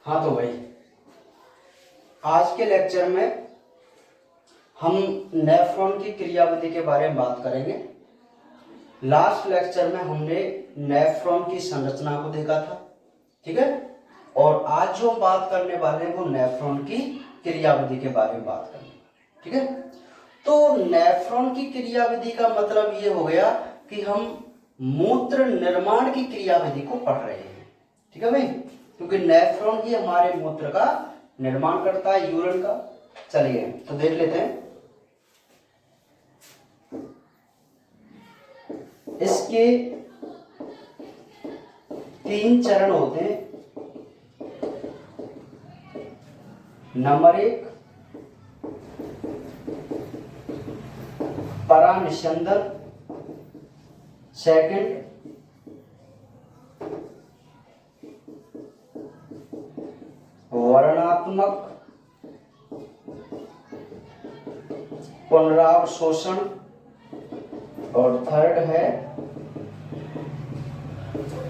हाँ तो भाई, आज के लेक्चर में हम नेफ्रॉन की क्रियाविधि के बारे में बात करेंगे। लास्ट लेक्चर में हमने नेफ्रॉन की संरचना को देखा था, ठीक है। और आज जो हम बात करने वाले हैं वो नेफ्रॉन की क्रियाविधि के बारे में बात करेंगे, ठीक है। तो नेफ्रॉन की क्रियाविधि का मतलब ये हो गया कि हम मूत्र निर्माण की क्रियाविधि को पढ़ रहे हैं, ठीक है भाई, क्योंकि नेफ्रॉन ही हमारे मूत्र का निर्माण करता है, यूरिन का। चलिए तो देख लेते हैं। इसके 3 चरण होते हैं। नंबर 1 परानिस्यंदन, सेकंड वर्णात्मक पुनरावशोषण और थर्ड है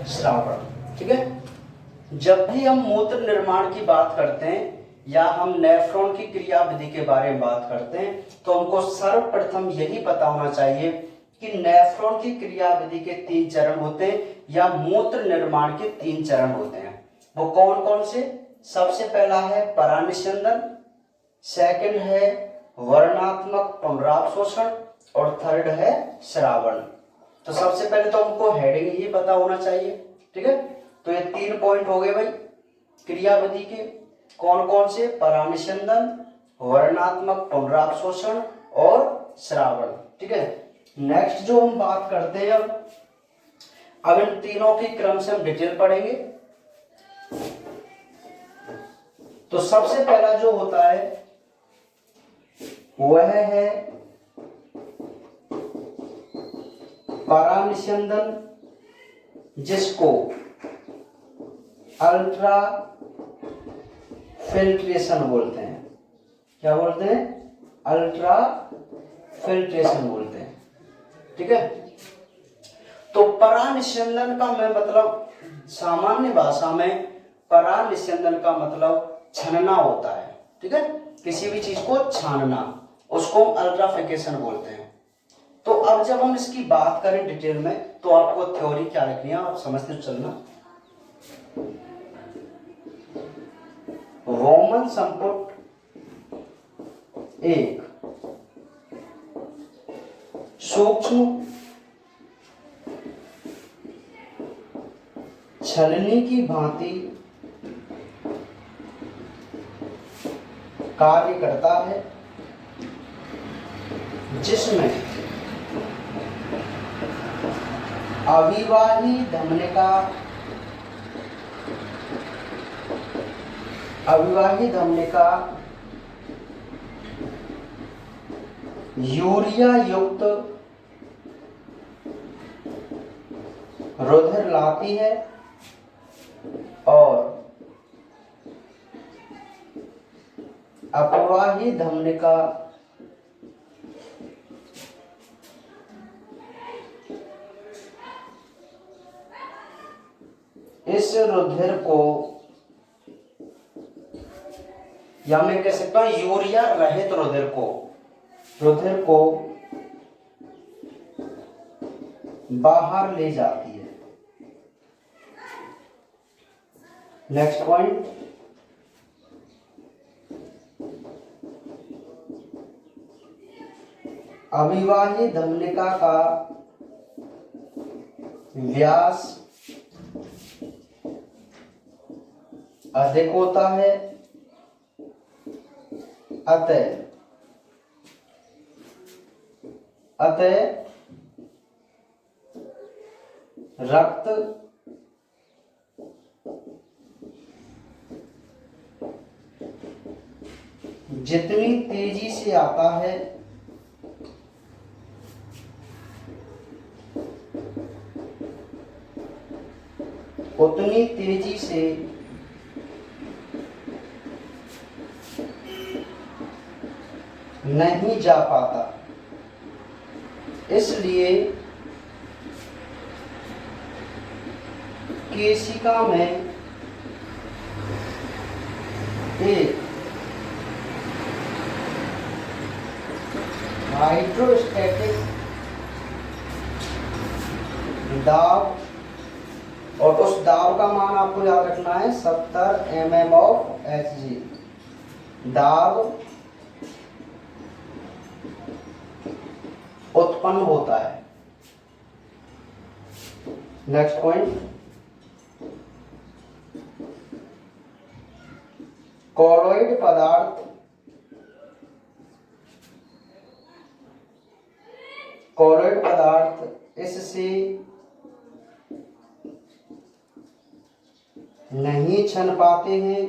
श्रावण, ठीक है। जब भी हम मूत्र निर्माण की बात करते हैं या हम नेफ्रॉन की क्रियाविधि के बारे में बात करते हैं तो हमको सर्वप्रथम यही पता होना चाहिए कि नेफ्रॉन की क्रियाविधि के 3 चरण होते हैं या मूत्र निर्माण के 3 चरण होते हैं। वो कौन कौन से? सबसे पहला है परानिस्यंदन, सेकंड है वर्णात्मक पुनरावशोषण और थर्ड है श्रावण। तो सबसे पहले तो हमको हेडिंग ही पता होना चाहिए, ठीक है। तो ये 3 पॉइंट हो गए भाई क्रियाविधि के, कौन कौन से? परानिस्यंदन, वर्णात्मक पुनरावशोषण और श्रावण, ठीक है। नेक्स्ट जो हम बात करते हैं अब इन तीनों की क्रम से हम डिटेल पढ़ेंगे। तो सबसे पहला जो होता है वह है परानिस्यंदन, जिसको अल्ट्रा फिल्ट्रेशन बोलते हैं। क्या बोलते हैं? अल्ट्रा फिल्ट्रेशन बोलते हैं, ठीक है। तो परानिस्यंदन का मैं मतलब सामान्य भाषा में परानिस्यंदन का मतलब छानना होता है, ठीक है। किसी भी चीज को छानना, उसको अल्ट्राफिकेशन बोलते हैं। तो अब जब हम इसकी बात करें डिटेल में तो आपको थ्योरी क्या रखनी है, आप समझते चलना। रोमन संपुट 1 सूक्ष्म छलनी की भांति कार्य करता है, जिसमें अविवाही धमनिका यूरिया युक्त रुधिर लाती है और अपवाही धमनिका इस रुधिर को, या मैं कह सकता हूं यूरिया रहित रुधिर को बाहर ले जाती है। नेक्स्ट पॉइंट, अविवाही धमनिका का व्यास अधिक होता है, अतः रक्त जितनी तेजी से आता है उतनी तेजी से नहीं जा पाता। इसलिए केशिका में एक हाइड्रोस्टैटिक दाब, और उस दाब का मान आपको याद रखना है 70 mm ऑफ Hg। दाब उत्पन्न होता है। नेक्स्ट पॉइंट, कॉलोइड पदार्थ इससे नहीं छन पाते हैं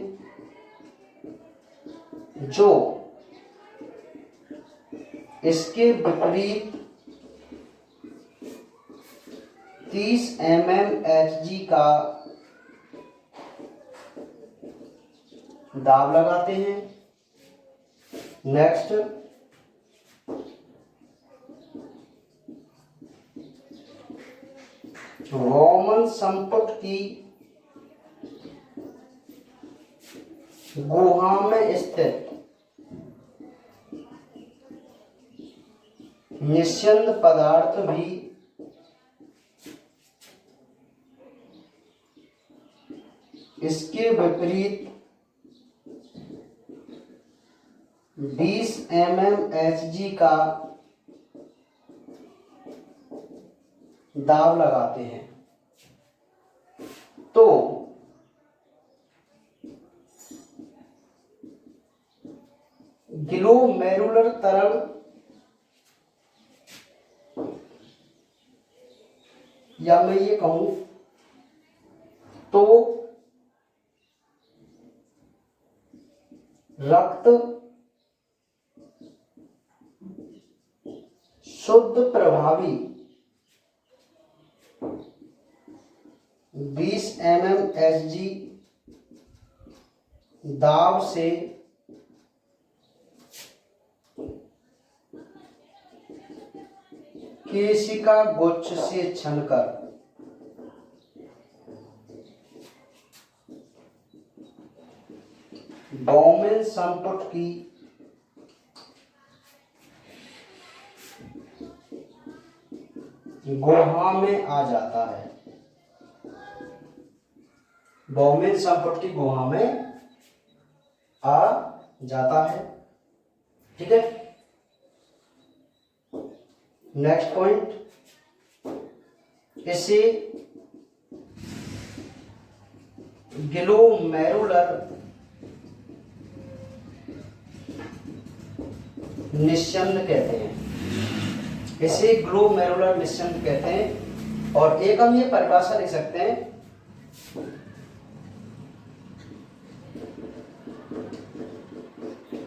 जो इसके विपरीत 30 mm Hg का दाब लगाते हैं। नेक्स्ट, रोमन संपुट की गुहा में स्थित निस्यंद पदार्थ भी इसके विपरीत 20 mm Hg का दाब लगाते हैं। तो ग्लोमेरुलर तरल या मैं ये कहूं तो रक्त शुद्ध प्रभावी 20 mm Hg दाब से केशिका गुच्छ से छनकर बौमेन संपुट की गुहा में आ जाता है। बौमेन संपुट की गुहा में आ जाता है। ठीक है। नेक्स्ट पॉइंट, इसे ग्लोमेरुलर निस्यंद कहते हैं। इसे ग्लोमेरुलर निस्यंद कहते हैं। और एक हम ये परिभाषा लिख सकते हैं,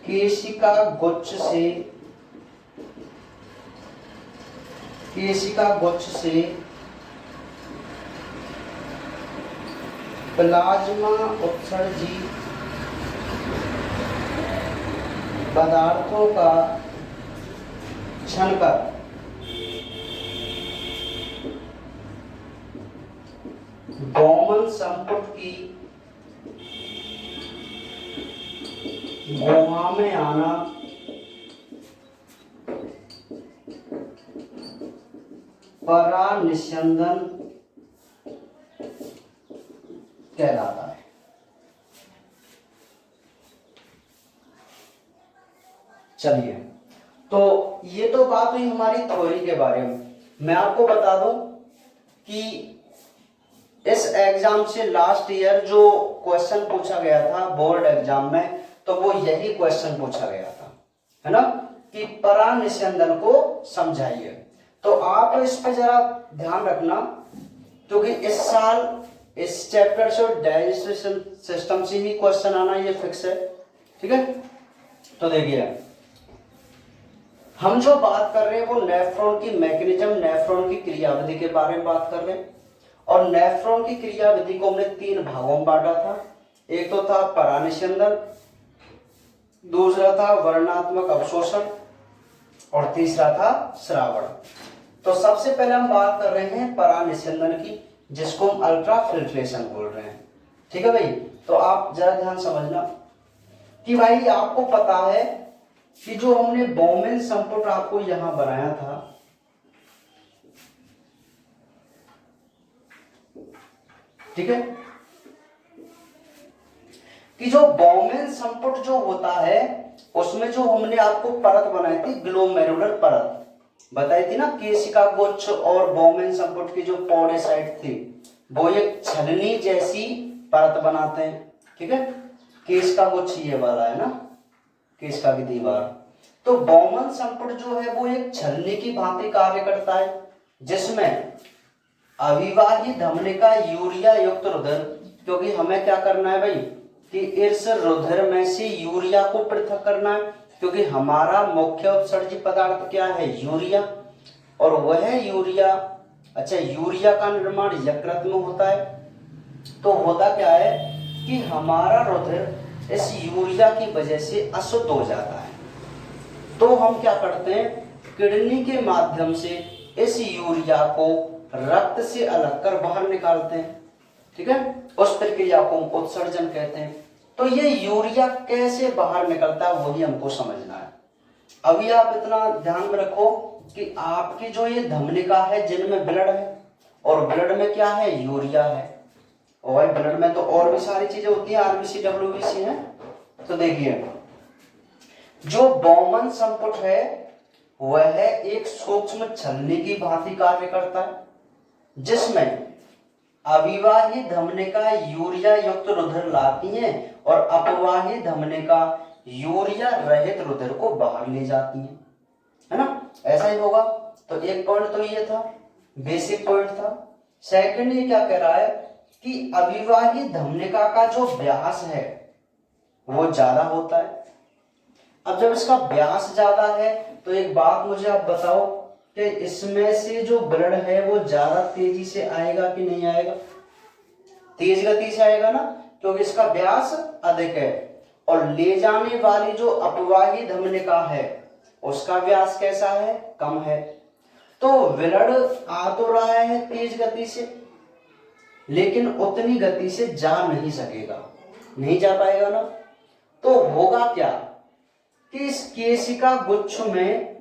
केशिका गुच्छ से प्लाज्मा उत्सर्जी पदार्थों का छनकर बौमन संपुट की गुहा में आना परानिस्यंदन कहलाता है। चलिए, तो ये तो बात हुई हमारी थ्योरी के बारे में। मैं आपको बता दूं कि इस एग्जाम से लास्ट ईयर जो क्वेश्चन पूछा गया था बोर्ड एग्जाम में, तो वो यही क्वेश्चन पूछा गया था, है ना, कि परानिस्यंदन को समझाइए। तो आप इस पे जरा ध्यान रखना, क्योंकि इस साल इस चैप्टर से डाइजेशन सिस्टम से ही क्वेश्चन आना ये फिक्स है। ठीक है। तो देखिए, हम जो बात कर रहे हैं वो नेफ्रॉन की मैकेनिज्म, नेफ्रॉन की क्रियाविधि के बारे में बात कर रहे हैं। और नेफ्रॉन की क्रियाविधि को हमने 3 भागों में बांटा था। एक तो था परानिस्यंदन, दूसरा था वर्णात्मक अवशोषण, और तीसरा था श्रावण। तो सबसे पहले हम बात कर रहे हैं परानिस्यंदन की, जिसको हम अल्ट्रा फिल्ट्रेशन बोल रहे हैं। ठीक है भाई। तो आप जरा ध्यान समझना, कि भाई आपको पता है कि जो हमने बोमेन संपुट आपको यहां बनाया था, ठीक है, कि जो बोमेन संपुट जो होता है उसमें जो हमने आपको परत बनाई थी ग्लोमेरुलर परत बताई थी ना, केशिका गुच्छ और बोमेन संपुट की जो पॉडोसाइट थी वो एक छलनी जैसी परत बनाते हैं, ठीक है। केशिका गुच्छ ये वाला है ना, केशिका की दीवार। तो बोमेन संपुट जो है वो एक छलनी की भांति कार्य करता है, जिसमें अविवाही धमनी का यूरिया युक्त रुधिर, क्योंकि हमें क्या करना है भाई कि इस रुधिर में से यूरिया को पृथक करना है, क्योंकि हमारा मुख्य उत्सर्जी पदार्थ क्या है, यूरिया। और वह यूरिया, अच्छा, यूरिया का निर्माण यकृत में होता है। तो होता क्या है कि हमारा रुधिर इस यूरिया की वजह से अशुद्ध हो जाता है। तो हम क्या करते हैं, किडनी के माध्यम से इस यूरिया को रक्त से अलग कर बाहर निकालते हैं, ठीक है। उस प्रक्रिया को उत्सर्जन कहते हैं। तो ये यूरिया कैसे बाहर निकलता है वही हमको समझना है। अभी आप इतना ध्यान में रखो कि आपकी जो ये धमनिका है जिनमें ब्लड है, और ब्लड में क्या है, यूरिया है। और ब्लड में तो और भी सारी चीजें होती है, आरबीसी डब्ल्यूबीसी है। तो देखिए, जो बोमेन संपुट है वह एक सूक्ष्म छलनी की भांति कार्य करता है, जिसमें अविवाही धमनिका यूरिया युक्त रुधिर लाती हैं और अपवाही धमनिका यूरिया रहित रुधिर को बाहर ले जाती हैं, है ना। ऐसा ही होगा। तो एक पॉइंट तो ये था, बेसिक पॉइंट था। सेकंड ये क्या कह रहा है कि अविवाही धमनिका का जो व्यास है वो ज्यादा होता है। अब जब इसका व्यास ज्यादा है तो एक बात मुझे आप बताओ कि इसमें से जो ब्लड है वो ज्यादा तेजी से आएगा कि नहीं आएगा, तेज गति से आएगा ना, क्योंकि इसका व्यास अधिक है। और ले जाने वाली जो अपवाही धमनिका है उसका व्यास कैसा है, कम है। तो ब्लड आ तो रहा है तेज गति से, लेकिन उतनी गति से जा नहीं सकेगा, नहीं जा पाएगा ना। तो होगा क्या कि इस केशिका गुच्छ में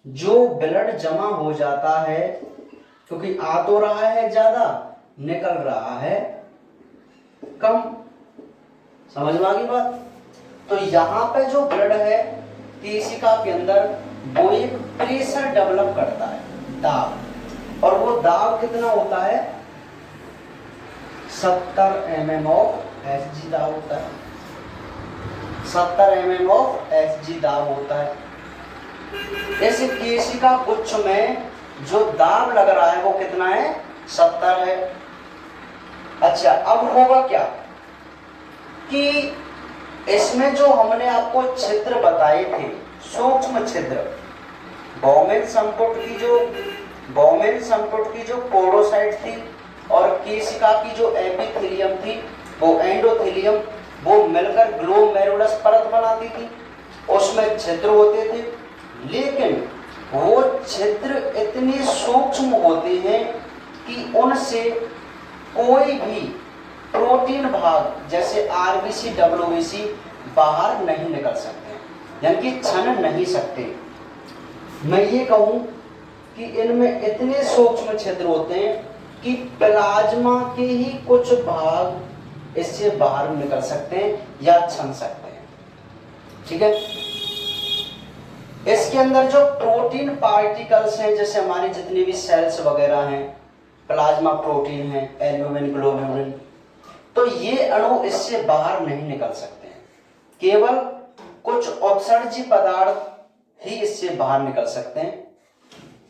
जो ब्लड जमा हो जाता है, क्योंकि आ तो रहा है ज्यादा, निकल रहा है कम। समझ में आ गई बात। तो यहां पे जो ब्लड है केशिका के अंदर वो एक प्रेशर डेवलप करता है, दाब। और वो दाब कितना होता है, 70 mm ऑफ Hg दाब होता है, 70 mm ऑफ Hg दाब होता है। इस केशिका गुच्छ में जो दाब लग रहा है वो कितना है, 70 है। अच्छा, अब होगा क्या कि इसमें जो हमने आपको छिद्र बताए थे, सूक्ष्म छिद्र, बोमेन संपुट की जो पोरोसाइट थी और केशिका की जो एपिथेलियम थी वो एंडोथेलियम, वो मिलकर ग्लोमेरुलस परत बनाती थी। उसमें छिद्र होते थे, लेकिन वो छिद्र इतने सूक्ष्म होते हैं कि उनसे कोई भी प्रोटीन भाग जैसे आरबीसी डब्ल्यूबीसी बाहर नहीं निकल सकते, यानी कि छन नहीं सकते। मैं ये कहूं कि इनमें इतने सूक्ष्म छिद्र होते हैं कि प्लाज्मा के ही कुछ भाग इससे बाहर निकल सकते हैं या छन सकते हैं, ठीक है। इसके अंदर जो प्रोटीन पार्टिकल्स हैं, जैसे हमारी जितनी भी सेल्स वगैरह हैं, प्लाज्मा प्रोटीन है, एल्ब्यूमिन, ग्लोब्यूलिन, तो ये अणु इससे बाहर नहीं निकल सकते हैं। केवल कुछ उत्सर्जी पदार्थ ही इससे बाहर निकल सकते हैं,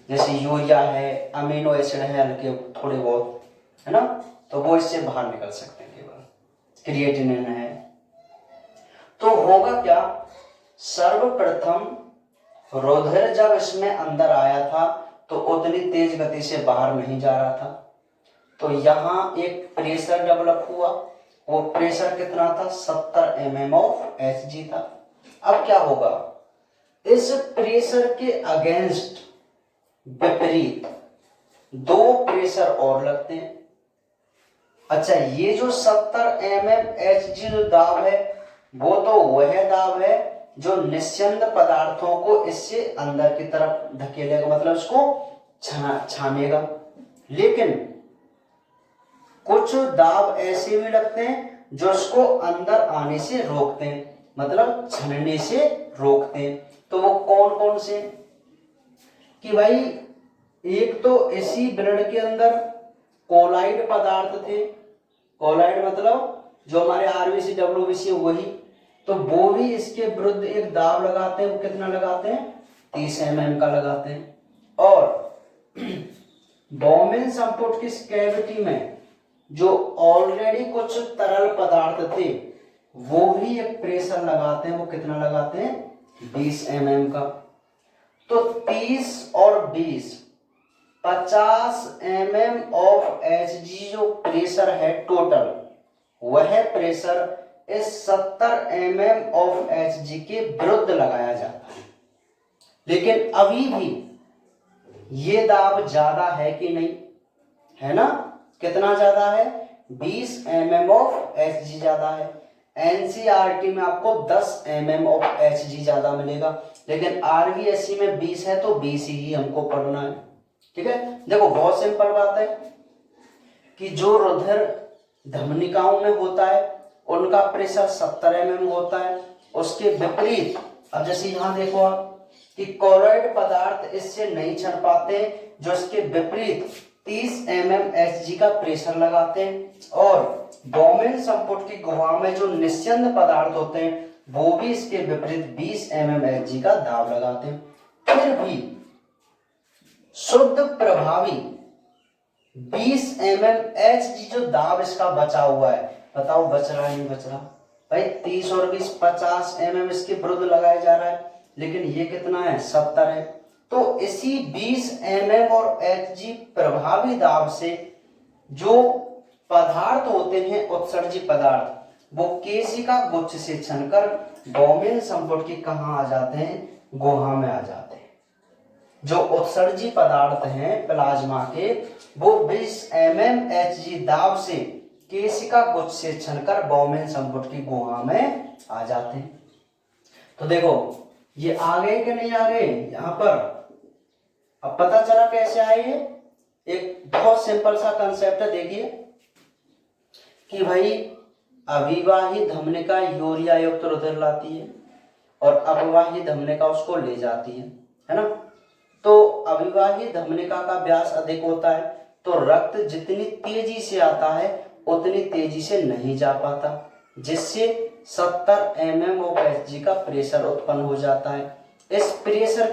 जैसे यूरिया है, अमीनो एसिड है हल्के थोड़े बहुत, है ना, तो वो इससे बाहर निकल सकते हैं। केवल क्रिएटिनिन है। तो होगा क्या, सर्वप्रथम रुधिर जब इसमें अंदर आया था तो उतनी तेज गति से बाहर नहीं जा रहा था, तो यहां एक प्रेशर डेवलप हुआ। वो प्रेशर कितना था, 70 mm ऑफ Hg था। अब क्या होगा, इस प्रेशर के अगेंस्ट, विपरीत, दो प्रेशर और लगते हैं। अच्छा, ये जो 70 mm Hg जो दाब है वो तो वह दाब है जो निस्यंद पदार्थों को इससे अंदर की तरफ धकेलेगा, मतलब इसको छानेगा। लेकिन कुछ दाब ऐसे भी लगते हैं जो इसको अंदर आने से रोकते हैं, मतलब छनने से रोकते हैं। तो वो कौन कौन से कि भाई, एक तो इसी ब्लड के अंदर कोलाइड पदार्थ थे। कोलाइड मतलब जो हमारे आरबीसी डब्ल्यूबीसी वही, तो वो भी इसके विरुद्ध एक दाब लगाते हैं। वो कितना लगाते हैं? 30 mm का लगाते हैं। और बॉमेन संपुट की कैविटी में जो ऑलरेडी कुछ तरल पदार्थ थे वो भी एक प्रेशर लगाते हैं। वो कितना लगाते हैं? 20 mm का। तो 30 और 20 50 mm ऑफ Hg जो प्रेशर है टोटल, वह प्रेशर इस 70 mm ऑफ Hg के विरुद्ध लगाया जाता है। लेकिन अभी भी ये दाब ज्यादा है कि नहीं? है ना? कितना ज्यादा है? 20 mm ऑफ Hg ज्यादा है। एनसीईआरटी में आपको 10 mm ऑफ Hg ज्यादा मिलेगा, लेकिन आरबीएससी में 20 है तो 20 ही हमको पढ़ना है। ठीक है, देखो बहुत सिंपल बात है कि जो रुधिर धमनिकाओं में होता है उनका प्रेशर 70 mm होता है। उसके विपरीत, अब जैसे यहां देखो आप कि कोलॉइड पदार्थ इससे नहीं छन पाते, जो इसके विपरीत 30 mm Hg का प्रेशर लगाते हैं। और बॉमेन संपुट की गुहा में जो निस्यंद पदार्थ होते हैं वो भी इसके विपरीत 20 mm Hg का दाब लगाते हैं। फिर भी शुद्ध प्रभावी 20 mm Hg जो दाब इसका बचा हुआ है, बताओ बच रहा है नहीं बच रहा? भाई 30 और 20 50 mm इसके विरुद्ध लगाया जा रहा है, लेकिन ये कितना है? 70 है। तो इसी 20 mm और Hg प्रभावी दाब से जो पदार्थ होते हैं उत्सर्जी पदार्थ, वो केशिका गुच्छ से छनकर बॉमेन संपुट की कहां आ जाते हैं? गुहा में आ जाते हैं। जो उत्सर्जी पदार्थ हैं प्लाज्मा के, वो 20 mm Hg दाब से केशिका गुच्छ से छनकर बॉमेन संपुट की गुहा में आ जाते हैं। तो देखो ये आ गए कि नहीं आ गए यहां पर? अब पता चला कैसे आए ये? एक बहुत सिंपल सा कंसेप्ट है, देखिए कि भाई अविवाही धमनिका यूरिया युक्त रुधिर लाती है और अपवाही धमनिका उसको ले जाती है ना? तो अविवाही धमनिका का व्यास अधिक होता है, तो रक्त जितनी तेजी से आता है उतनी तेजी से नहीं जा पाता, जिससे 70 mm ऑफ Hg का प्रेशर उत्पन्न हो जाता है। इस प्रेशर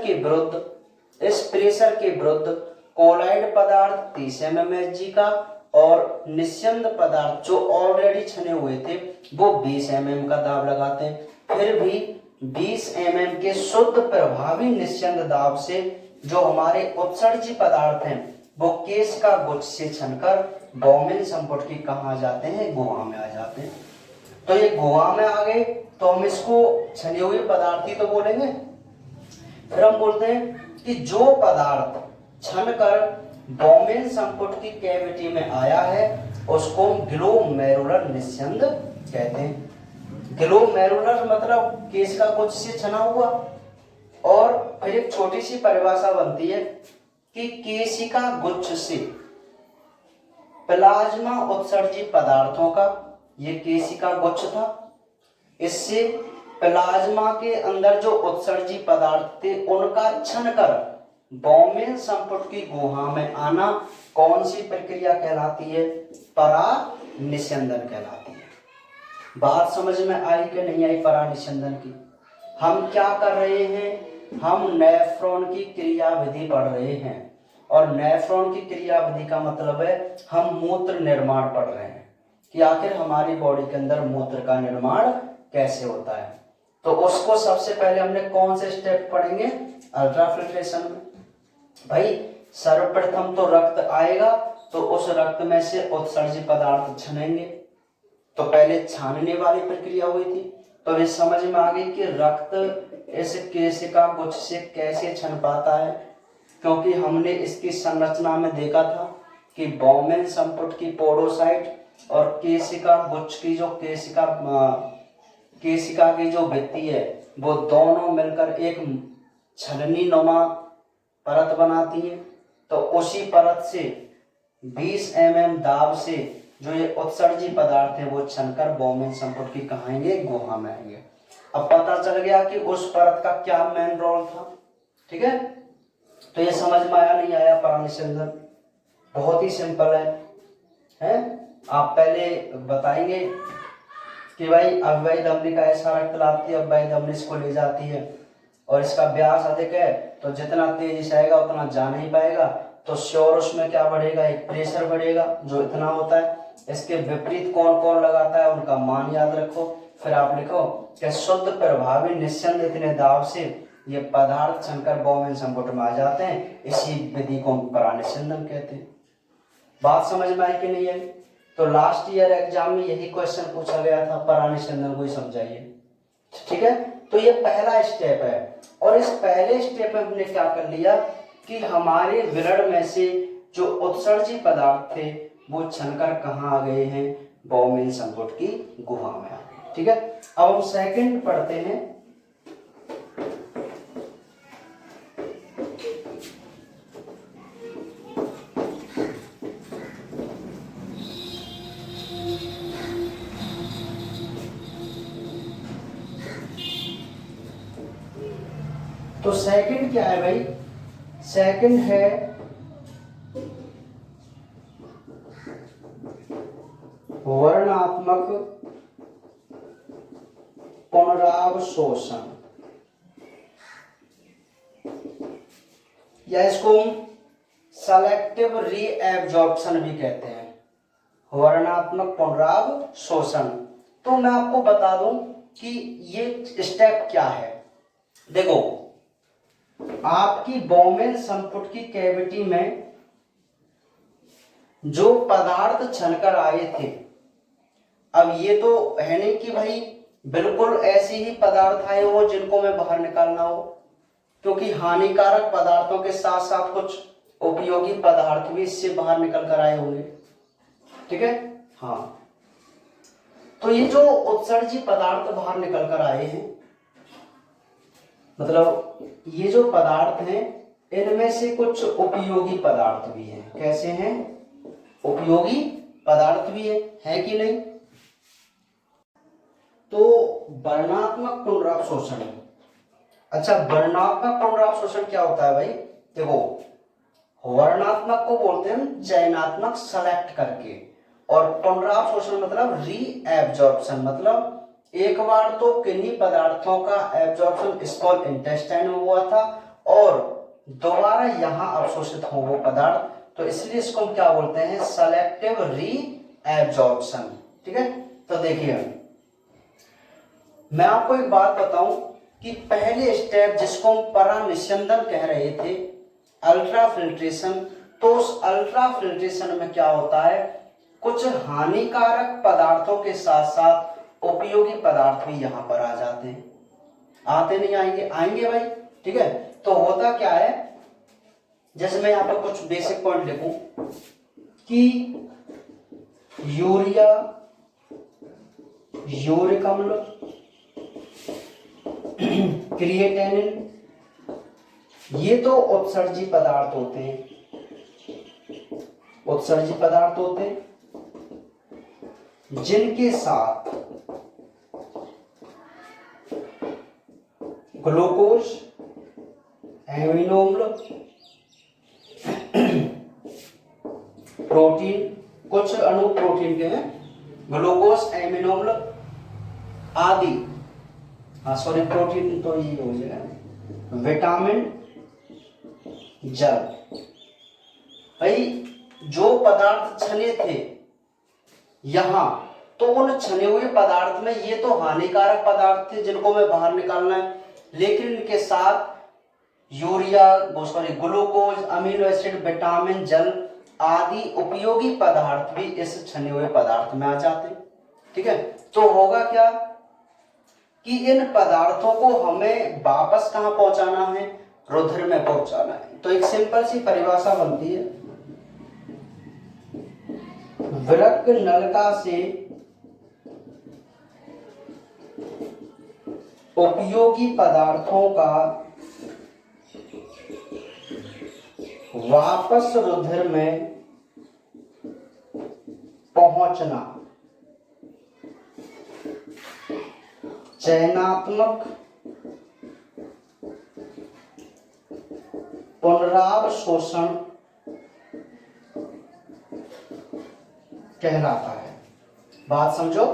के विरुद्ध कोलाइड पदार्थ 30 mm Hg का और निस्यंद पदार्थ जो ऑलरेडी छने हुए थे वो 20 mm का दाब लगाते हैं। फिर भी 20 mm के शुद्ध प्रभावी निस्यंद दाब से जो हमारे उत्सर्जी पदार्थ हैं वो केशिका गुच्छ से छनकर बॉमेन संपुट की कहां आ जाते हैं? गुहा में आ जाते हैं। तो ये गुहा में आ गए तो हम इसको छने हुए पदार्थ ही तो बोलेंगे। फिर हम बोलते हैं कि जो पदार्थ छनकर बॉमेन संपुट की कैविटी में आया है उसको हम ग्लोमेरुलर निस्यंद कहते हैं। ग्लोमेरुलर मतलब केशिका गुच्छ से छना हुआ। और फिर एक छोटी सी परिभाषा बनती है कि केशिका गुच्छ से प्लाज्मा उत्सर्जी पदार्थों का, ये केशिका गुच्छ था, इससे प्लाज्मा के अंदर जो उत्सर्जी पदार्थ थे उनका छनकर बॉमेन संपुट की गुहा में आना कौन सी प्रक्रिया कहलाती है? परानिस्यंदन कहलाती है। बात समझ में आई कि नहीं आई परानिस्यंदन की? हम क्या कर रहे हैं? हम नेफ्रॉन की क्रिया विधि पढ़ रहे हैं, और नेफ्रॉन की क्रिया विधि का मतलब है हम मूत्र निर्माण पढ़ रहे हैं कि आखिर हमारी बॉडी के अंदर मूत्र का निर्माण कैसे होता है। तो उसको सबसे पहले हमने कौन से स्टेप पढ़ेंगे? अल्ट्राफिल्ट्रेशन में। भाई सर्वप्रथम तो रक्त आएगा, तो उस रक्त में से उत्सर्जी पदार्थ छनेंगे। तो पहले छानने वाली प्रक्रिया हुई थी, तो ये समझ में आ गई कि रक्त इस केशिका गुच्छ से कैसे छन पाता है, क्योंकि हमने इसकी संरचना में देखा था कि बॉमेन संपुट की पोडोसाइट और केशिका गुच्छ की जो केशिका केशिका की जो भित्ति है वो दोनों मिलकर एक छलनी नुमा परत बनाती है। तो उसी परत से 20 mm दाब से जो ये उत्सर्जी पदार्थ है वो छनकर बोमेन संपुट की कहाँ आएंगे, गुहा में आएंगे। अब पता चल गया कि उस परत का क्या मेन रोल था। ठीक है, तो ये समझ में आया नहीं आया परानिस्यंदन? बहुत ही सिंपल है? आप पहले बताएंगे कि भाई अव्ययी धमनी का ऐसा रक्त लाती है, अव्ययी धमनी इसको ले जाती है और इसका व्यास अधिक है तो जितना तेजी से आएगा उतना जा नहीं पाएगा, तो श्योर उसमें क्या बढ़ेगा, एक प्रेशर बढ़ेगा जो इतना होता है। इसके विपरीत कौन कौन लगाता है उनका मान याद रखो, फिर आप लिखो कि शुद्ध प्रभावी निस्यंद इतने दाब से ये पदार्थ छनकर बोमेन संपुट में आ जाते हैं। इसी विधि को हम परानिस्यंदन कहते हैं। बात समझ में आई कि नहीं आई? तो लास्ट ईयर एग्जाम में यही क्वेश्चन पूछा गया था, परानिस्यंदन को ही समझाइए। ठीक है, तो ये पहला स्टेप है और इस पहले स्टेप में हमने क्या कर लिया कि हमारे विरड में से जो उत्सर्जी पदार्थ थे वो छनकर कहाँ आ गए हैं, बोमेन संपुट की गुहा में आ गए। ठीक है, अब हम सेकंड पढ़ते हैं। तो सेकंड क्या है भाई? सेकंड है वर्णात्मक पुनरावशोषण, या इसको हम सेलेक्टिव रीएब्जॉर्प्शन भी कहते हैं, वर्णात्मक पुनरावशोषण। तो मैं आपको बता दूं कि ये स्टेप क्या है। देखो, आपकी बोमेन संपुट की कैविटी में जो पदार्थ छनकर आए थे, अब ये तो है नहीं कि भाई बिल्कुल ऐसे ही पदार्थ आए हो जिनको मैं बाहर निकालना हो, क्योंकि हानिकारक पदार्थों के साथ साथ कुछ उपयोगी पदार्थ भी इससे बाहर निकल कर आए होंगे। ठीक है, हाँ, तो ये जो उत्सर्जी पदार्थ बाहर निकल कर आए हैं, मतलब ये जो पदार्थ हैं इनमें से कुछ उपयोगी पदार्थ भी हैं। कैसे हैं? उपयोगी पदार्थ भी है कि नहीं? तो वर्णात्मक पुनरावशोषण। अच्छा, वर्णात्मक पुनरावशोषण क्या होता है भाई? देखो, वर्णात्मक को बोलते हैं चयनात्मक सेलेक्ट करके, और पुनरावशोषण मतलब रीएब्जॉर्प्शन, मतलब एक बार तो किन्हीं पदार्थों का एब्जॉर्प्शन स्मॉल इंटेस्टाइन में हुआ था और दोबारा यहाँ अवशोषित हो वो पदार्थ, तो इसलिए इसको हम क्या बोलते हैं, सेलेक्टिव रीएब्जॉर्प्शन। ठीक है, तो देखिए मैं आपको एक बात बताऊं कि पहले स्टेप जिसको हम परानिस्यंदन कह रहे थे, अल्ट्रा फिल्ट्रेशन, तो उस अल्ट्रा फिल्ट्रेशन में क्या होता है, कुछ हानिकारक पदार्थों के साथ साथ उपयोगी पदार्थ भी यहां पर आ जाते हैं। आते नहीं आएंगे? आएंगे भाई। ठीक है, तो होता क्या है, जैसे मैं यहां पर कुछ बेसिक पॉइंट लिखूं कि यूरिया, यूरिक अम्ल, क्रिएटिनिन, ये तो उत्सर्जी पदार्थ होते हैं, उत्सर्जी पदार्थ होते हैं जिनके साथ ग्लूकोज, एमिनो अम्ल, प्रोटीन, कुछ अणु प्रोटीन के हैं, ग्लूकोज, एमिनो अम्ल आदि, हाँ सॉरी प्रोटीन तो ये हो जाएगा, विटामिन, जल। भाई जो पदार्थ छने थे यहां, तो उन छने हुए पदार्थ में ये तो हानिकारक पदार्थ थे जिनको मैं बाहर निकालना है, लेकिन इनके साथ urea, sorry glucose, amino acid, vitamin, जल आदि उपयोगी पदार्थ भी इस छने हुए पदार्थ में आ जाते हैं। ठीक है, तो होगा क्या कि इन पदार्थों को हमें वापस कहां पहुंचाना है, रुधिर में पहुंचाना है। तो एक सिंपल सी परिभाषा बनती है, वृक्क नलिका से उपयोगी पदार्थों का वापस रुधिर में पहुंचना चयनात्मक पुनरावशोषण कहलाता है। बात समझो,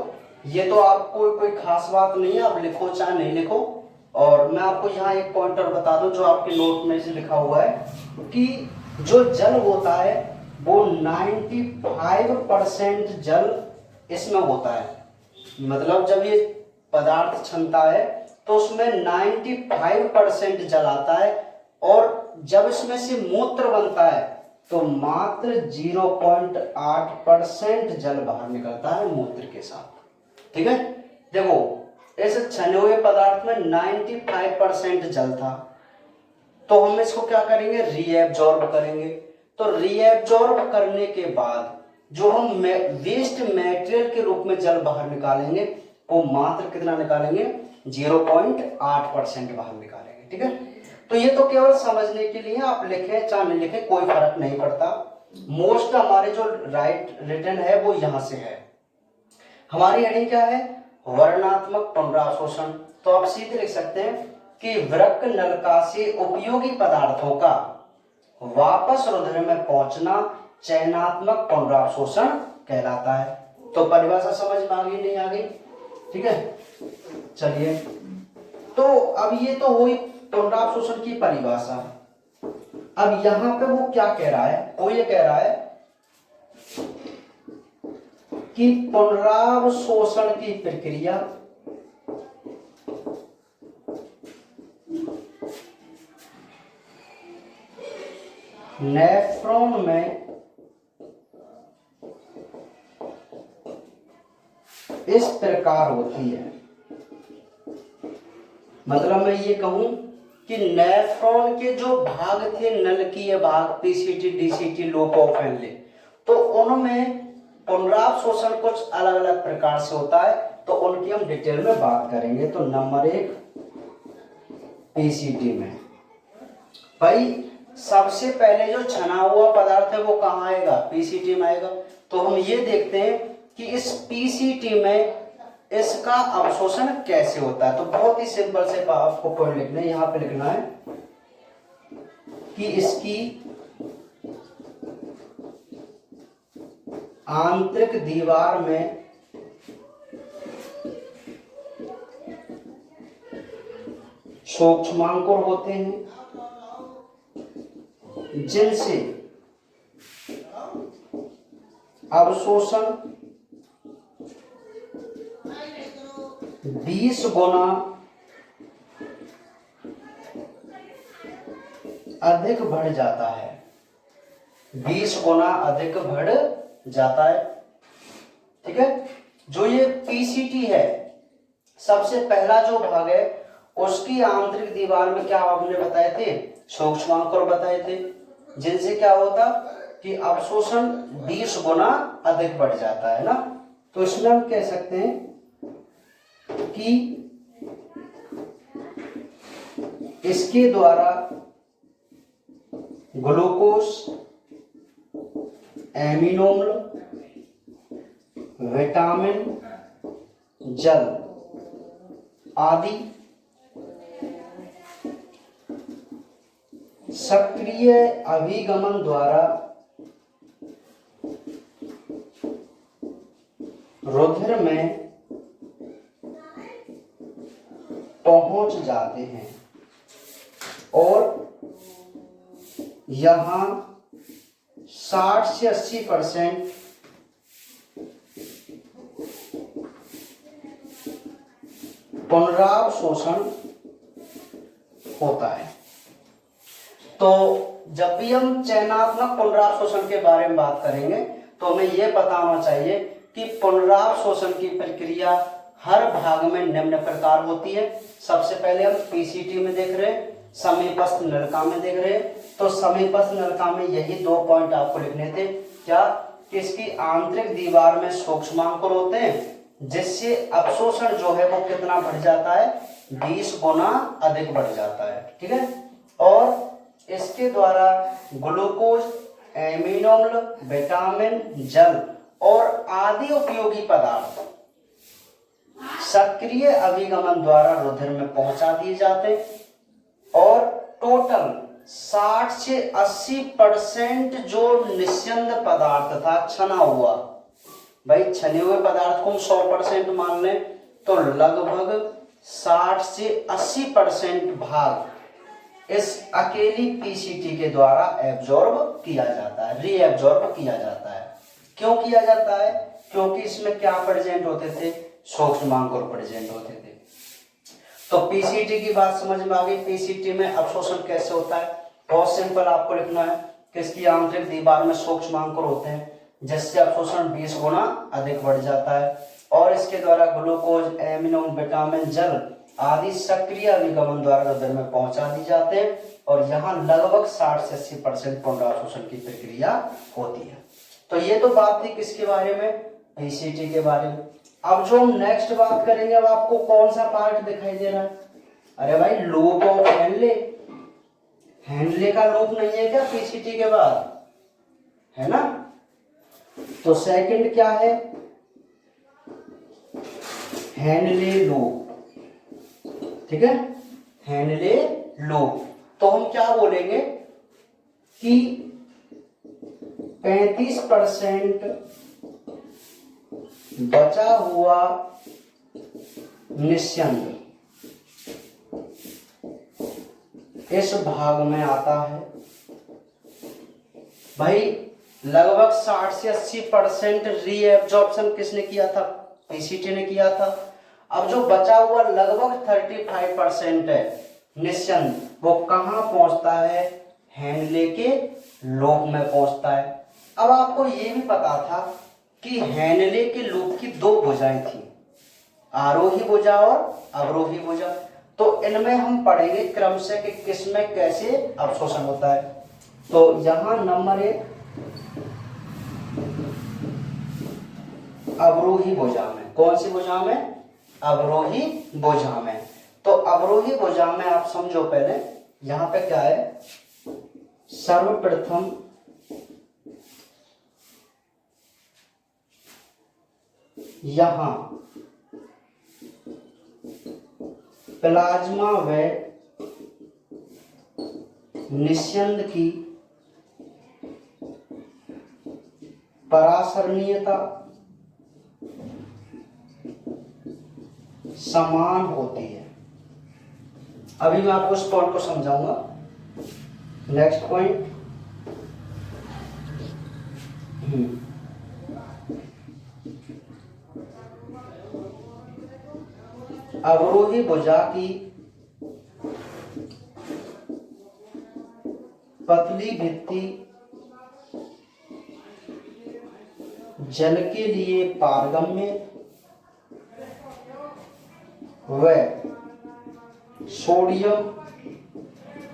ये तो आपको कोई खास बात नहीं है, आप लिखो चाहे नहीं लिखो। और मैं आपको यहाँ एक पॉइंटर बता दूं जो आपके नोट में से लिखा हुआ है कि जो जल होता है वो 95% जल इसमें होता है। मतलब जब ये पदार्थ छनता है तो उसमें 95% जल आता है, और जब इसमें से मूत्र बनता है तो मात्र 0.8% जल बाहर निकलता है मूत्र के साथ। ठीक है, देखो इस छने हुए पदार्थ में 95% जल था, तो हम इसको क्या करेंगे, रीएब्जॉर्ब करेंगे। तो रीएब्जॉर्ब करने के बाद जो हम वेस्ट मटेरियल के रूप में जल बाहर निकालेंगे वो मात्र कितना निकालेंगे, 0.8% बाहर निकालेंगे। ठीक है, तो ये तो केवल समझने के लिए, आप लिखें चाहे नहीं लिखें कोई फर्क नहीं पड़ता। मोस्ट हमारे जो राइट रिटन है वो यहां से है। हमारी हेडिंग क्या है, वर्णनात्मक पुनरावशोषण। तो आप सीधे लिख सकते हैं कि वृक्क नलिका से उपयोगी पदार्थों का वापस रुधिर में पहुंचना चयनात्मक पुनरावशोषण कहलाता है। तो परिभाषा समझ में आ गई नहीं आ गई? ठीक है, चलिए, तो अब ये तो हुई पुनरावशोषण की परिभाषा। अब यहां पे वो क्या कह रहा है, वो ये कह रहा है कि पुनरावशोषण की प्रक्रिया नेफ्रॉन में इस प्रकार होती है। मतलब मैं ये कहूं कि नेफ्रॉन के जो भाग थे, नलकीय भाग, पीसीटी, डीसीटी, लोप ऑफ हेनले, तो उनमें पुनरावशोषण कुछ अलग अलग प्रकार से होता है, तो उनकी हम डिटेल में बात करेंगे। तो नंबर 1 पीसीटी में भाई सबसे पहले जो छना हुआ पदार्थ है वो कहाँ आएगा, पीसीटी में आएगा। तो हम ये देखते हैं कि इस पीसीटी में इसका अवशोषण कैसे होता है। तो बहुत ही सिंपल से आपको पॉइंट लिखना है, यहां पे लिखना है कि इसकी आंतरिक दीवार में सूक्ष्मांकुर होते हैं जिनसे अवशोषण 20 गुना अधिक बढ़ जाता है, 20 गुना अधिक बढ़ जाता है। ठीक है, जो ये पीसीटी है, सबसे पहला जो भाग है उसकी आंतरिक दीवार में क्या आपने बताए थे, सूक्ष्मांकुर बताए थे, जिनसे क्या होता कि अवशोषण 20 गुना अधिक बढ़ जाता है ना। तो इसमें हम कह सकते हैं कि इसके द्वारा ग्लूकोज, एमिनो अम्ल, विटामिन, जल आदि सक्रिय अभिगमन द्वारा रुधिर में पहुंच जाते हैं और यहां 60 से 80% पुनरावशोषण होता है। तो जब भी हम चयनात्मक पुनरावशोषण के बारे में बात करेंगे तो हमें यह पता होना चाहिए कि पुनरावशोषण की प्रक्रिया हर भाग में निम्न प्रकार होती है। सबसे पहले हम पीसीटी में देख रहे हैं, समीपस्थ नलिका में देख रहे हैं। तो समीपस्थ नलिका में यही 2 पॉइंट आपको लिखने थे, क्या कि इसकी आंतरिक दीवार में सूक्ष्मांकुर होते हैं जिससे अवशोषण जो है वो कितना बढ़ जाता है, 20 गुना अधिक बढ़ जाता है, ठीक है। और इसके द्वारा ग्लूकोज, एमिनो अम्ल, विटामिन, जल और आदि उपयोगी पदार्थ सक्रिय अभिगमन द्वारा रुधिर में पहुंचा दिए जाते हैं और टोटल 60 से 80% जो निस्यंद पदार्थ था, छना हुआ, भाई छने हुए पदार्थ को हम 100% मान लें तो लगभग 60 से 80% भाग इस अकेली पीसीटी के द्वारा एब्जॉर्ब किया जाता है, रीएब्जॉर्ब किया जाता है। क्यों किया जाता है? क्योंकि इसमें क्या प्रेजेंट होते थे? सूक्ष्मांकुर प्रेजेंट होते थे। तो पीसीटी की बात समझ में आ गई। पीसीटी में अवशोषण कैसे होता है? बहुत सिंपल, आपको लिखना है कि इसकी आंतरिक दीवार में सूक्ष्मांकुर होते हैं जिससे अवशोषण 20 गुना अधिक बढ़ जाता है और इसके द्वारा ग्लूकोज, एमिनो, विटामिन, जल आदि सक्रिय अभिगमन द्वारा रुधिर में पहुंचा दी जाते हैं और यहाँ लगभग 60 से 80% पुनरावशोषण की प्रक्रिया होती है। तो ये तो बात थी किसके बारे में? पीसीटी के बारे में। अब जो हम नेक्स्ट बात करेंगे, अब आपको कौन सा पार्ट दिखाई दे रहा है? अरे भाई, लूप ऑफ हेनले। हेनले का लूप नहीं है क्या पीसीटी के बाद? है ना। तो सेकंड क्या है? हेनले लूप, ठीक है, हेनले लूप। तो हम क्या बोलेंगे कि 35% बचा हुआ निस्यंद इस भाग में आता है। भाई लगभग 60 से 80% रीएब्जॉर्प्शन किसने किया था? पीसीटी ने किया था। अब जो बचा हुआ लगभग 35% है निस्यंद, वो कहाँ पहुंचता है? हेनले के लूप में पहुंचता है। अब आपको ये भी पता था कि हेनले के लूप की दो भुजाएं थी, आरोही भुजा और अवरोही भुजा। तो इनमें हम पढ़ेंगे क्रमशः कि किसमें कैसे अवशोषण होता है। तो यहां नंबर 1 अवरोही भुजा में। कौन सी भुजा में? अवरोही भुजा में। तो अवरोही भुजा में आप समझो, पहले यहां पे क्या है? सर्वप्रथम यहां प्लाज्मा व निस्यंद की परासरणीयता समान होती है। अभी मैं आपको इस पॉइंट को समझाऊंगा। नेक्स्ट पॉइंट, अवरोही भुजा की पतली भित्ति जल के लिए पारगम्य व सोडियम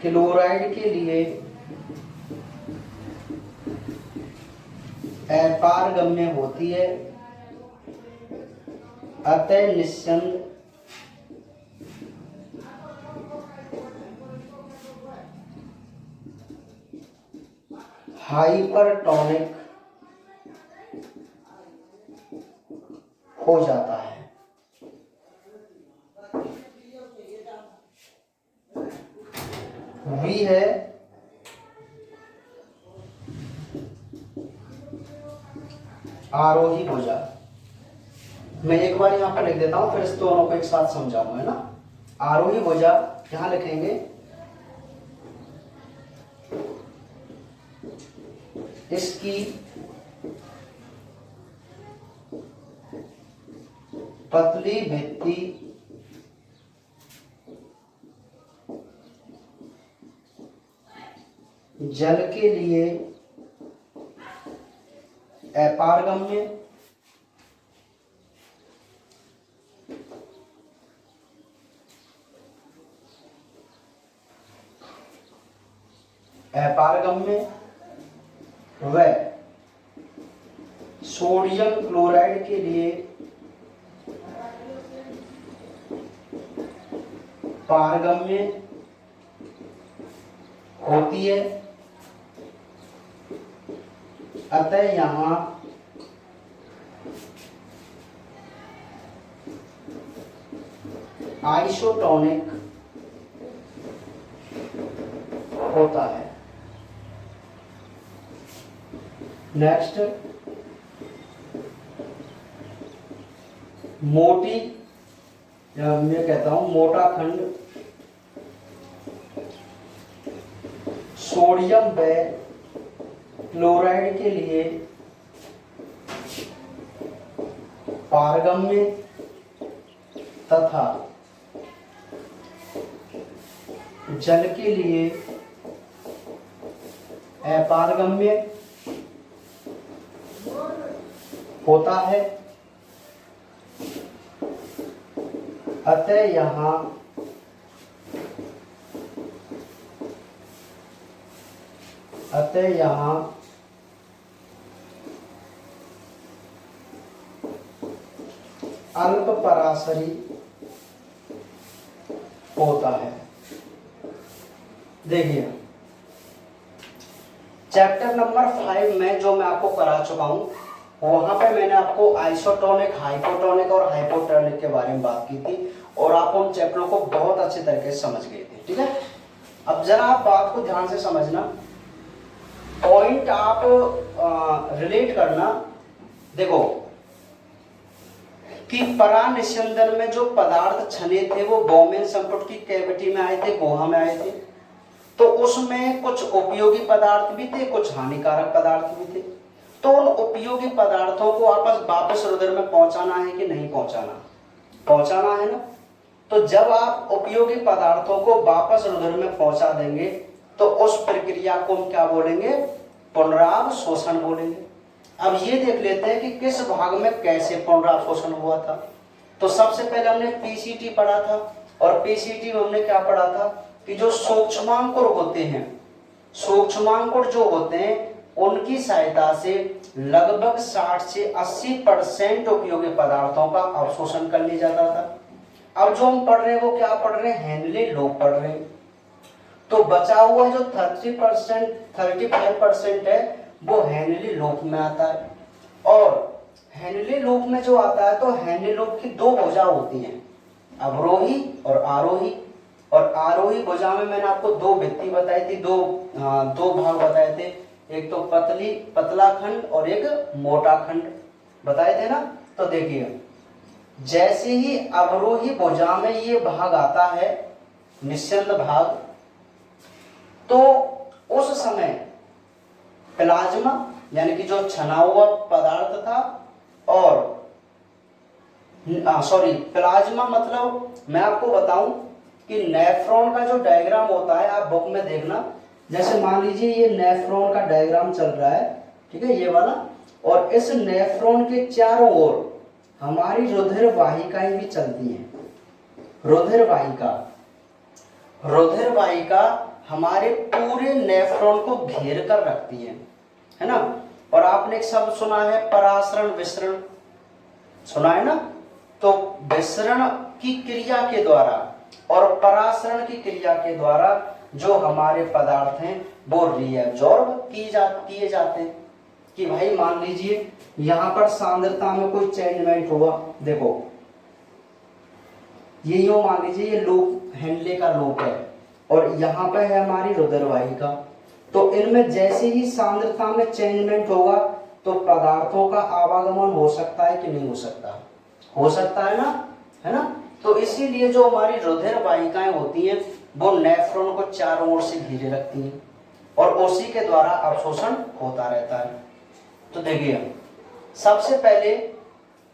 क्लोराइड के लिए अपारगम्य होती है। अतः निस्यंद हाइपरटोनिक हो जाता है। वी है आरोही भुजा। मैं एक बार यहां पर लिख देता हूं, फिर इस दोनों को एक साथ समझाऊंगा, है ना। आरोही भुजा यहां लिखेंगे, इसकी पतली भित्ति जल के लिए अपारगम्य व सोडियम क्लोराइड के लिए पारगम्य होती है, अतः यहां आइसोटोनिक होता है। नेक्स्ट, मोटी या मैं कहता हूं मोटा खंड सोडियम व क्लोराइड के लिए पारगम्य तथा जल के लिए अपारगम्य होता है, अतः यहां अल्प पराशरी होता है। देखिए चैप्टर नंबर 5 में जो मैं आपको करा चुका हूं, वहां पे मैंने आपको आइसोटोनिक, हाइपोटोनिक और हाइपोटोनिक के बारे में बात की थी और आप उन चैप्टरों को बहुत अच्छे तरीके से समझ गए थे। ठीक है, अब जरा आप बात को ध्यान से समझना, पॉइंट आप रिलेट करना। देखो कि परानिस्यंदन में जो पदार्थ छने थे वो बोमेन संकट की कैविटी में आए थे, गुहा में आए थे, तो उसमें कुछ उपयोगी पदार्थ भी थे, कुछ हानिकारक पदार्थ भी थे। तो उन उपयोगी पदार्थों को वापस रुधिर में पहुंचाना है कि नहीं पहुंचाना? पहुंचाना है ना। तो जब आप उपयोगी पदार्थों को वापस रुधिर में पहुंचा देंगे तो उस प्रक्रिया को हम क्या बोलेंगे? पुनरावशोषण बोलेंगे। अब ये देख लेते हैं कि किस भाग में कैसे पुनरावशोषण हुआ था। तो सबसे पहले हमने पीसीटी पढ़ा था और पीसीटी में हमने क्या पढ़ा था कि जो सूक्ष्मांकुर होते हैं, सूक्ष्मांकुर जो होते हैं उनकी सहायता से लगभग 60 से 80% उपयोगी पदार्थों का अवशोषण कर लिया जाता था। अब जो हम पढ़ रहे हैं वो क्या पढ़ रहे हैं? हेनले लूप पढ़ रहे हैं। तो बचा हुआ जो 35% है वो हेनले लूप में आता है। और हेनले लूप में जो आता है तो हेनले लूप की दो भुजा होती हैं, अवरोही और आरोही। और आरोही भुजा में मैंने आपको दो भित्ति बताई थी, दो भाग बताए थे, एक तो पतला खंड और एक मोटा खंड बताए थे ना। तो देखिए जैसे ही अवरोही भुजा में ये भाग आता है, निस्यंद भाग, तो उस समय प्लाज्मा यानी कि जो छना हुआ पदार्थ था, और प्लाज्मा मतलब मैं आपको बताऊं कि नेफ्रॉन का जो डायग्राम होता है, आप बुक में देखना, जैसे मान लीजिए ये नेफ्रॉन का डायग्राम चल रहा है, ठीक है, ये वाला, और इस नेफ्रॉन के चारों ओर हमारी रुधिर वाहिकाएं भी चलती हैं। रुधिर वाहिका हमारे पूरे नेफ्रॉन को घेर कर रखती है ना। और आपने एक शब्द सुना है परासरण विसरण, सुना है ना। तो विसरण की क्रिया के द्वारा और परासरण की क्रिया के द्वारा जो हमारे पदार्थ हैं वो रीअब्जॉर्ब किए जाते हैं। कि भाई मान लीजिए यहां पर सांद्रता में कोई चेंजमेंट हुआ, देखो ये यूं मान लीजिए ये लूप हेनले का लूप है और यहाँ पे है हमारी रुधिर वाहिका। तो इनमें जैसे ही सांद्रता में चेंजमेंट होगा तो पदार्थों का आवागमन हो सकता है कि नहीं हो सकता? हो सकता है ना, है ना। तो इसीलिए जो हमारी रुधिर वाहिकाएं होती हैं वो नेफ्रॉन को चारों ओर से घेरे रखती हैं और उसी के द्वारा अवशोषण होता रहता है। तो देखिए सबसे पहले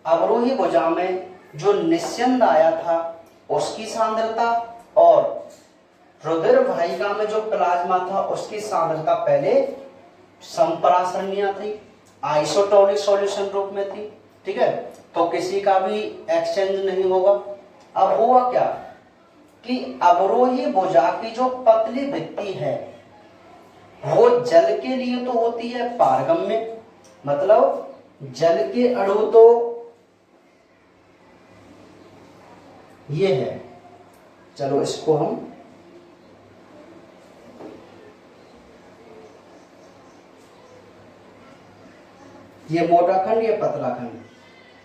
अवरोही भुजा में जो निस्यंद आया था उसकी सांद्रता और रुधिर वाहिका में जो प्लाज्मा था उसकी सांद्रता पहले संपरासरणीय थी, आइसोटोनिक सॉल्यूशन रूप में थी, ठीक है। तो किसी का भी एक्सचेंज नहीं होगा। अब हुआ क्या कि अवरोही भुजा की जो पतली भित्ति है वो जल के लिए तो होती है पारगम्य, मतलब जल के अणु तो ये है चलो इसको हम ये मोटा खंड, ये पतला खंड,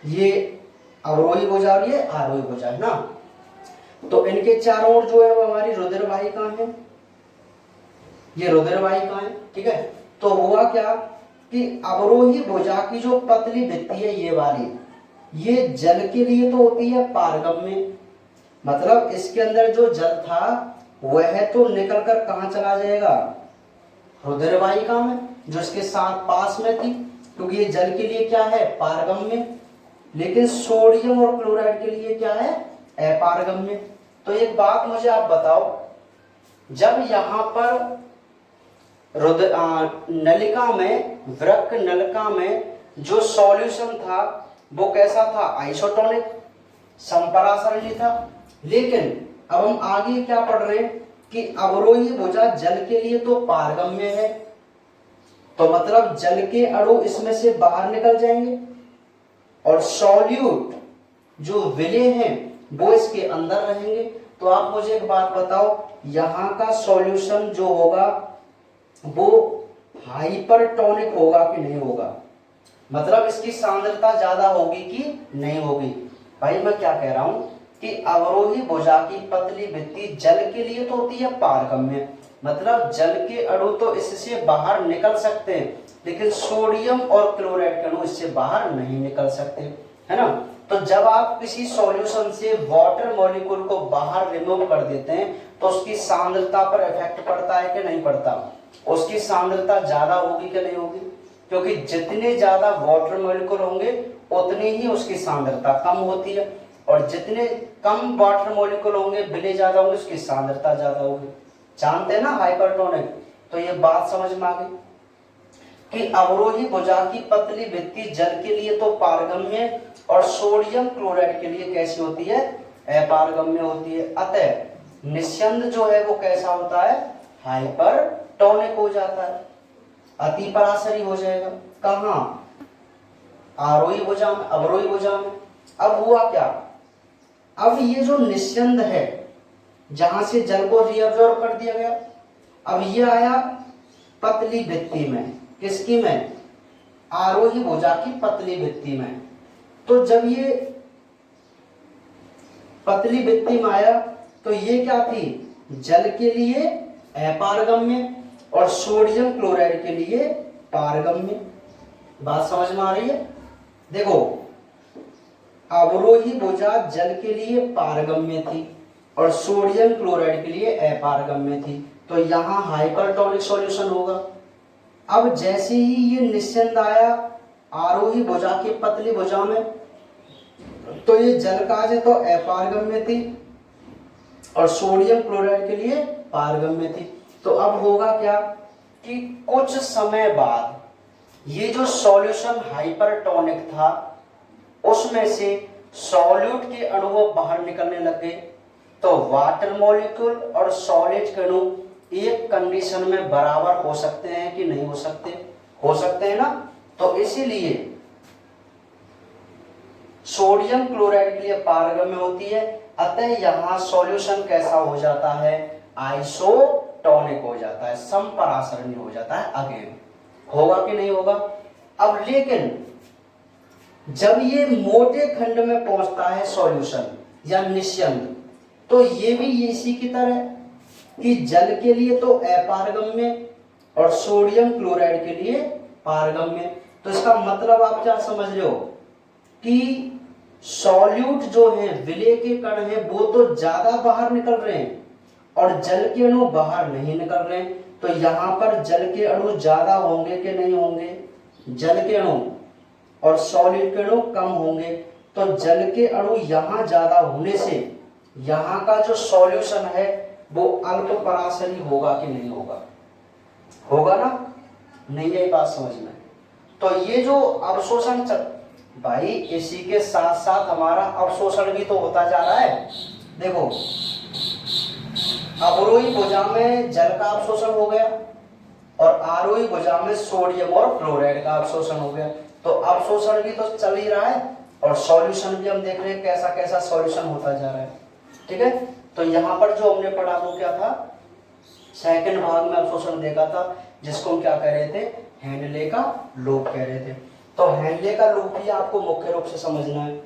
ये अवरोही भुजा और ये आरोही भुजा है ना। तो इनके चारों ओर जो है वो हमारी रुधिर वाहिका है, ये रुधिर वाहिका है, ठीक है। तो हुआ क्या कि अवरोही भुजा की जो पतली भित्ति है ये वाली, ये जल के लिए तो होती है पारगम्य, मतलब इसके अंदर जो जल था वह तो निकल कर कहाँ चला जाएगा, रुधिर वाहिका में जो इसके साथ पास में थी, क्योंकि ये जल के लिए क्या है, पारगम्य। लेकिन सोडियम और क्लोराइड के लिए क्या है, अपारगम्य। तो एक बात मुझे आप बताओ, जब यहाँ पर नलिका में, वृक्क नलिका में जो सॉल्यूशन था वो कैसा था, आइसोटोनिक, संपरासरणी था। लेकिन अब हम आगे क्या पढ़ रहे हैं कि अवरोही भुजा जल के लिए तो पारगम्य है, तो मतलब जल के अणु इसमें से बाहर निकल जाएंगे और सॉल्यूट जो विलेय हैं वो इसके अंदर रहेंगे। तो आप मुझे एक बात बताओ, यहाँ का सॉल्यूशन जो होगा वो हाइपरटोनिक होगा कि नहीं होगा, मतलब इसकी सांद्रता ज्यादा होगी कि नहीं होगी। भाई मैं क्या कह रहा हूं कि अवरोही भुजा की पतली भित्ति जल के लिए तो होती है पारगम्य, मतलब जल के अणु तो इससे बाहर निकल सकते हैं, लेकिन सोडियम और क्लोराइड के अणु इससे बाहर नहीं निकल सकते, है ना। तो जब आप किसी सॉल्यूशन से वाटर मॉलिक्यूल को बाहर रिमूव कर देते हैं तो उसकी सांद्रता पर इफेक्ट पड़ता है कि नहीं पड़ता, उसकी सांद्रता ज्यादा होगी कि नहीं होगी, क्योंकि जितने ज्यादा वाटर मॉलिक्यूल होंगे उतनी ही उसकी सांद्रता कम होती है, और जितने कम वाटर मॉलिक्यूल होंगे, विलेय ज्यादा होंगे, उसकी सांद्रता ज्यादा होगी। जानते हैं ना हाइपरटोनिक। तो ये बात समझ में आ गई कि अवरोही भुजा की पतली भित्ति जल के लिए तो पारगम्य और सोडियम क्लोराइड के लिए कैसी होती है, अपारगम्य होती है। अतः निस्यंद जो है वो कैसा होता है, हाइपरटोनिक हो जाता है, अति पराशरी हो जाएगा। कहाँ, आरोही भुजा में, अवरोही भुजा में। अब हुआ क्या, अब ये जो निस्यंद है जहां से जल को रीअब्जॉर्ब कर दिया गया, अब ये आया पतली भित्ति में, किसकी में, आरोही भुजा की पतली भित्ति में। तो जब ये पतली भित्ति में आया तो ये क्या थी, जल के लिए अपारगम्य और सोडियम क्लोराइड के लिए पारगम्य। बात समझ में आ रही है। देखो, अवरोही भुजा जल के लिए पारगम्य थी और सोडियम क्लोराइड के लिए अपारगम्य थी, तो यहाँ हाइपरटोनिक सॉल्यूशन होगा। अब जैसे ही ये निस्यंद आया आरोही भुजा की पतली भुजा में, तो ये जल काज है तो अपारगम्य थी और सोडियम क्लोराइड के लिए पारगम्य थी। तो अब होगा क्या कि कुछ समय बाद ये जो सॉल्यूशन हाइपरटोनिक था उसमें से सॉल्यूट के अणु बाहर निकलने लग गए, तो वाटर मॉलिक्यूल और सॉलिड के अणु एक कंडीशन में बराबर हो सकते हैं कि नहीं हो सकते, हो सकते हैं ना। तो इसीलिए सोडियम क्लोराइड के लिए पारगम्य होती है, अतः यहाँ सॉल्यूशन कैसा हो जाता है, आइसोटोनिक हो जाता है, समपरासरणी हो जाता है। अगेन होगा कि नहीं होगा। अब लेकिन जब ये मोटे खंड में पहुंचता है सॉल्यूशन या निस्यंद, तो ये भी इसी की तरह कि जल के लिए तो अपारगम्य और सोडियम क्लोराइड के लिए पारगम्य। तो इसका मतलब आप क्या समझ रहे हो कि सॉल्यूट जो है, विलेय के कण हैं, वो तो ज्यादा बाहर निकल रहे हैं और जल के अणु बाहर नहीं निकल रहे हैं। तो यहाँ पर जल के अणु ज्यादा होंगे कि नहीं होंगे, जल के अणु और सॉलिड के अणु कम होंगे। तो जल के अणु यहाँ ज्यादा होने से यहाँ का जो सॉल्यूशन है वो अल्प पराशरी होगा कि नहीं होगा, होगा ना, नहीं है बात समझ में। तो ये जो अवशोषण, भाई इसी के साथ साथ हमारा अवशोषण भी तो होता जा रहा है। देखो, अवरोही भुजा में जल का अवशोषण हो गया और आरोही भुजा में सोडियम और क्लोराइड का अवशोषण हो गया, तो अवशोषण भी तो चल ही रहा है और सॉल्यूशन भी हम देख रहे हैं कैसा कैसा सॉल्यूशन होता जा रहा है, ठीक है। तो यहाँ पर जो हमने पढ़ा वो क्या था, सेकंड भाग में अवशोषण देखा था, जिसको हम क्या कह रहे थे, हेनले का लूप कह रहे थे। तो हेनले का लूप ही आपको मुख्य रूप से समझना है।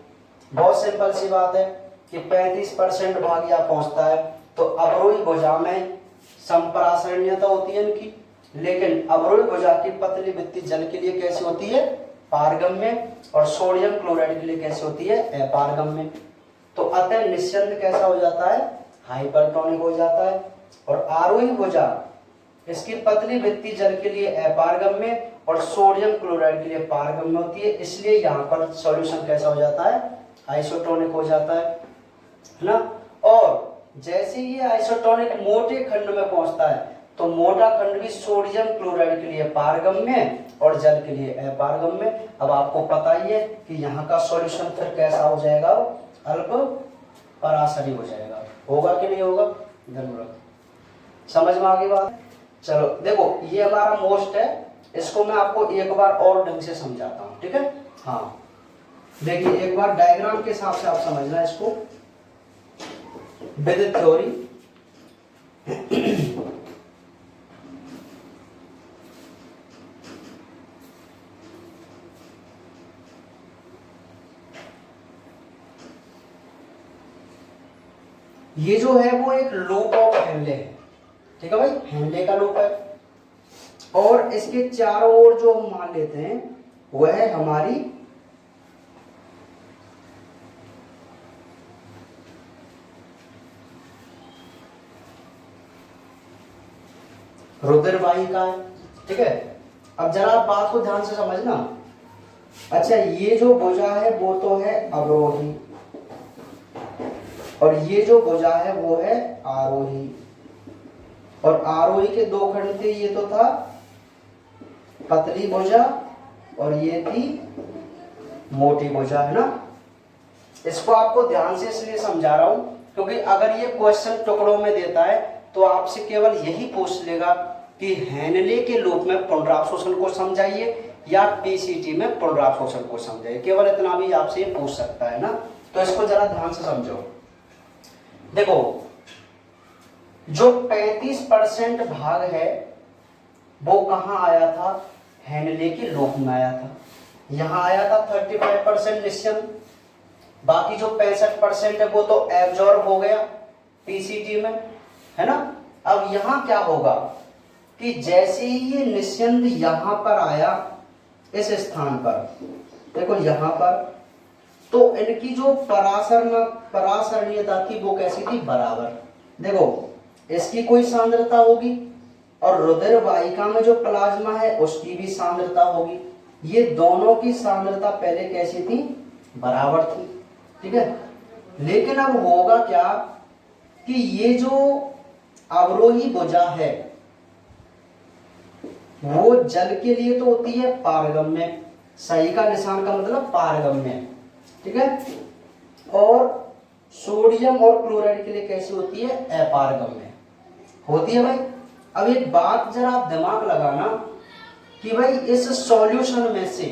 बहुत सिंपल सी बात है कि 35% भाग यहाँ पहुंचता है, तो अवरोही भुजा में संपरासरणीयता होती है इनकी, लेकिन अवरोही भुजा की पतली भित्ति जल के लिए कैसी होती है, पारगम्य, और सोडियम क्लोराइड के लिए कैसी होती है, अपारगम्य। तो अतः निस्यंद कैसा हो जाता है, हाइपरटोनिक हो जाता है। और आरोही भुजा, इसकी पतली भित्ति जल के लिए अपारगम्य और सोडियम क्लोराइड के लिए पारगम्य होती है, इसलिए यहाँ पर सॉल्यूशन कैसा हो जाता है, आइसोटोनिक हो जाता है ना। और जैसे ये आइसोटोनिक मोटे खंड में पहुंचता है, तो मोटा खंड भी सोडियम क्लोराइड के लिए पारगम्य और जल के लिए अपारगम्य। अब आपको पता ही है कि यहाँ का सॉल्यूशन फिर कैसा हो जाएगा, अल्प पराशरी हो जाएगा। होगा कि नहीं होगा, जरूर समझ में आ गई बात। चलो देखो, ये हमारा मोस्ट है, इसको मैं आपको एक बार और ढंग से समझाता हूँ, ठीक है। हाँ देखिए, एक बार डायग्राम के हिसाब से आप समझना इसको, विद थ्योरी। ये जो है वो एक लूप ऑफ हेनले है, ठीक है भाई, हेनले का लूप है। और इसके चारों ओर जो हम मान लेते हैं वह है हमारी रुधिर वाहिका है, ठीक है। अब जरा आप बात को ध्यान से समझना। अच्छा, ये जो भुजा है वो तो है अवरोही, और ये जो भुजा है वो है आरोही। और आरोही के दो खंड थे, ये तो था पतली भुजा और ये थी मोटी भुजा, है ना। इसको आपको ध्यान से इसलिए समझा रहा हूं क्योंकि अगर ये क्वेश्चन टुकड़ों में देता है तो आपसे केवल यही पूछ लेगा कि हेनले के लूप में पुनरावशोषण को समझाइए या पीसीटी में पुनरावशोषण को समझाइए, केवल इतना भी आपसे ये पूछ सकता है ना। तो इसको जरा ध्यान से समझो। देखो, जो 35% भाग है वो कहां आया था, हेनले के लूप में आया था। यहां आया था 35% निस्यंद, बाकी जो 65% है वो तो एब्जॉर्ब हो गया पीसीटी में, है ना। अब यहां क्या होगा कि जैसे ही ये निस्यंद यहां पर आया, इस स्थान पर देखो यहां पर, तो इनकी जो परासरणीयता थी वो कैसी थी, बराबर। देखो, इसकी कोई सांद्रता होगी और रुधिर वाहिका में जो प्लाज्मा है उसकी भी सांद्रता होगी। ये दोनों की सांद्रता पहले कैसी थी, बराबर थी, ठीक है। लेकिन अब होगा क्या कि ये जो अवरोही भुजा है वो जल के लिए तो होती है पारगम्य, सही का निशान का मतलब पारगम्य, ठीक है। और सोडियम और क्लोराइड के लिए कैसी होती है, अपारगम्य होती है भाई। अब एक बात जरा आप दिमाग लगाना कि भाई इस सॉल्यूशन में से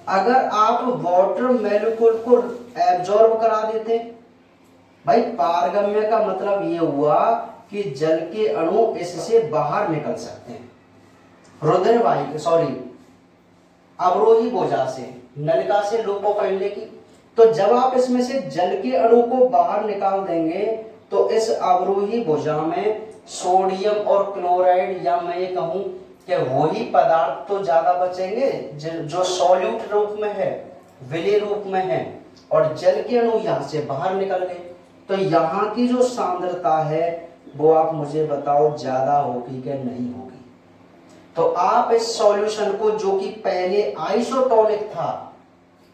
अगर आप वाटर मॉलिक्यूल को एब्जॉर्ब करा देते, भाई पारगम्य का मतलब ये हुआ कि जल के अणु इससे बाहर निकल सकते हैं, रुधिर वाहिका सॉरी अवरोही भुजा से, नलिका से लूप ऑफ हेनले की। तो जब आप इसमें से जल के अणु को बाहर निकाल देंगे तो इस अवरोही भुजा में सोडियम और क्लोराइड, या मैं ये कहूं कि वही पदार्थ तो ज्यादा बचेंगे जो सॉल्यूट रूप में है, विलीय रूप में है, और जल के अणु यहां से बाहर निकल गए। तो यहाँ की जो सांद्रता है वो आप मुझे बताओ, ज्यादा होगी कि नहीं होगी। तो आप इस सॉल्यूशन को, जो कि पहले आइसोटोनिक था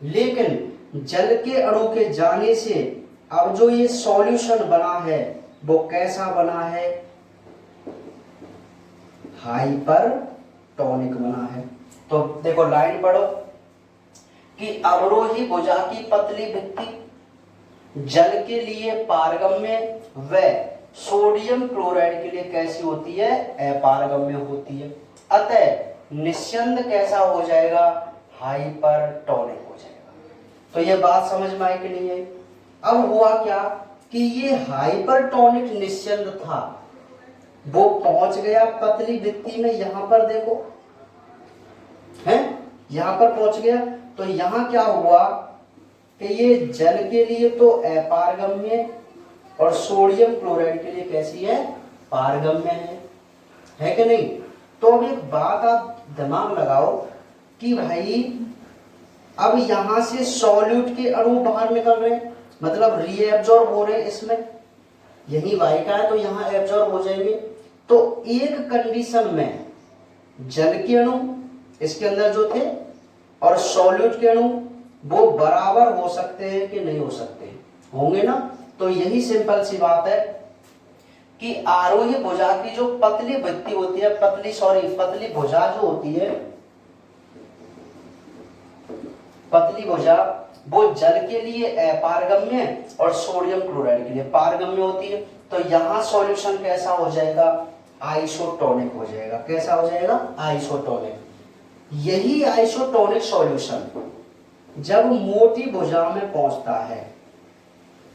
लेकिन जल के अणु के जाने से अब जो ये सॉल्यूशन बना है वो कैसा बना है, हाइपरटोनिक बना है। तो देखो लाइन पढ़ो कि अवरोही भुजा की पतली भित्ति जल के लिए पारगम्य व सोडियम क्लोराइड के लिए कैसी होती है, अपारगम्य होती है। अतः निस्यंद कैसा हो जाएगा, हाइपरटोनिक हो जाएगा। तो ये बात समझ में आई कि नहीं है। अब हुआ क्या कि ये हाइपरटोनिक निस्यंद था, वो पहुंच गया पतली भित्ति में, यहां पर देखो है, यहां पर पहुंच गया। तो यहां क्या हुआ कि ये जल के लिए तो अपारगम्य और सोडियम क्लोराइड के लिए कैसी है, पारगम्य है कि नहीं। तो अब एक बात आप दिमाग लगाओ कि भाई अब यहां से सॉल्यूट के अणु बाहर निकल रहे हैं, मतलब रीएब्जॉर्ब हो रहे हैं इसमें, यही वाहिका है तो यहां एब्जॉर्ब हो जाएंगे। तो एक कंडीशन में जल के अणु इसके अंदर जो थे और सॉल्यूट के अणु वो बराबर हो सकते हैं कि नहीं हो सकते, होंगे ना। तो यही सिंपल सी बात है कि आरोही भुजा की जो पतली भित्ति होती है, पतली भुजा जो होती है, पतली भुजा वो जल के लिए अपारगम्य और सोडियम क्लोराइड के लिए पारगम्य होती है। तो यहां सॉल्यूशन कैसा हो जाएगा, आइसोटोनिक हो जाएगा। कैसा हो जाएगा, आइसोटोनिक। यही आइसोटोनिक सॉल्यूशन जब मोटी भुजा में पहुंचता है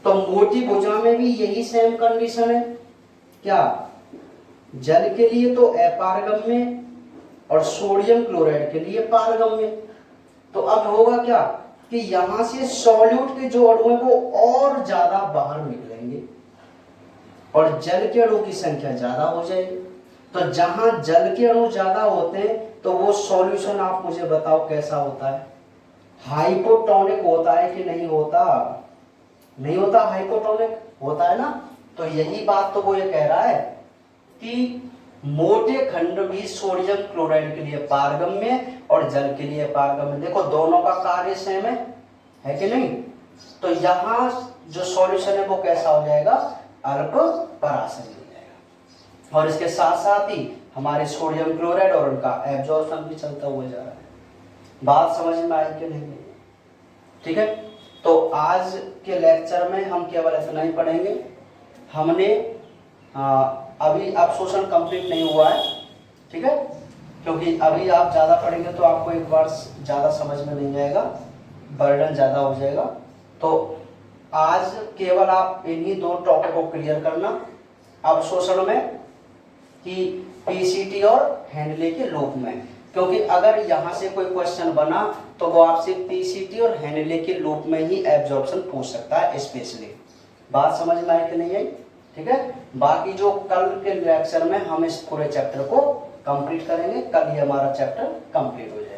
तो मोटी भुजा में भी यही सेम कंडीशन है, क्या, जल के लिए तो अपारगम्य और सोडियम क्लोराइड के लिए पारगम्य। तो अब होगा क्या कि यहां से सॉल्यूट के जो अणु है वो और ज्यादा बाहर निकलेंगे और जल के अणु की संख्या ज्यादा हो जाएगी। तो जहां जल के अणु ज्यादा होते हैं तो वो सॉल्यूशन आप मुझे बताओ कैसा होता है, हाइपोटोनिक होता है कि नहीं होता, नहीं होता, हाइपोटोनिक होता है ना। तो यही बात तो वो ये कह रहा है कि मोटे खंड भी सोडियम क्लोराइड के लिए पारगम्य और जल के लिए पारगम्य। देखो दोनों का कार्य सेम है कि नहीं। तो यहां जो सॉल्यूशन है वो कैसा हो जाएगा, अल्प पराशरी हो जाएगा। और इसके साथ साथ ही हमारे सोडियम क्लोराइड और उनका एब्जॉर्प्शन भी चलता हुआ जा रहा है। बात समझ में आई कि नहीं, ठीक है। तो आज के लेक्चर में हम केवल इतना ही पढ़ेंगे। हमने अभी अवशोषण कंप्लीट नहीं हुआ है, ठीक है, क्योंकि अभी आप ज्यादा पढ़ेंगे तो आपको एक बार ज्यादा समझ में नहीं आएगा, बर्डन ज्यादा हो जाएगा। तो आज केवल आप इन्हीं दो टॉपिक को क्लियर करना अवशोषण में कि पीसीटी और हेनले के लूप में, क्योंकि अगर यहाँ से कोई क्वेश्चन बना तो वो आपसे पीसीटी और हेनले के लूप में ही एब्जॉर्प्शन पूछ सकता है स्पेशली। बात समझ में आई कि नहीं आई, ठीक है। बाकी जो कल के लेक्चर में हम इस पूरे चैप्टर को कंप्लीट करेंगे, कल ही हमारा चैप्टर कंप्लीट हो जाएगा।